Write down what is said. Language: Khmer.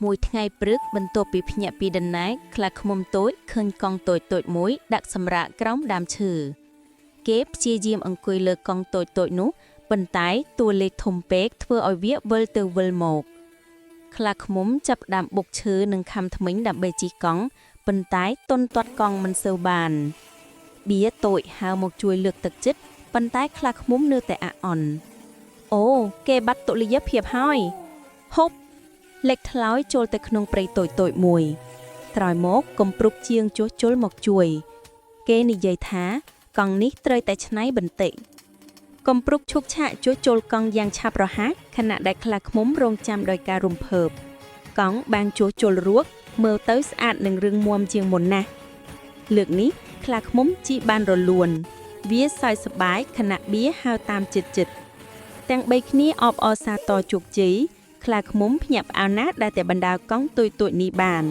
មួយថ្ងៃព្រឹកបន្ទាប់ពីភ្ញាក់ពីដំណេកខ្លាឃ្មុំតូចឃើញកង់តូចៗមួយដាក់សម្រាកក្រោមដើមឈើគេព្យាយាមអង្គុយលើកង់តូចៗនោះប៉ុន្តែតួលេខធំពេកធ្វើឲ្យវាវិលទៅវិលមកខ្លាឃ្មុំចាប់ផ្ដើមបុកឈើនិងខំធ្មេញដើម្បីជិះកង់ប៉ុន្តែទន់ទាត់កង់មិនសូវបានបៀតូចហៅមកជួយលើកទឹកចិត្តប៉ុន្តែខ្លាឃ្មុំនៅតែអាក់អន់អូគេបាត់តុល្យភាពហើយហូបលេចថ្លោយចូលទៅក្នុងព្រៃតូចៗមួយក្រោយមកកំព្រុកជាងជួសជុលមកជួយគេនិយាយថាកង់នេះត្រូវតែច្នៃបន្តិចកំព្រុកឈប់ឆាកជួសជុលកង់យ៉ាងឆាប់រហ័សខណៈដែលខ្លាឃ្មុំរងចាំដោយការរំភើបកង់បានជួសជុលរួចមើលទៅស្អាតនិងរឹងមាំជាងមុនណាស់លើកនេះខ្លាឃ្មុំជិះបានរលូនវាសើចសប្បាយខណៈបៀហៅតាមចិត្តទាំងបីគ្នាអបអរសាទរជោគជ័យខ្លាឃ្មុំភ្ញាក់ផ្អើលណាស់ដែលតែបណ្ដាលកង់តូចៗនេះបាន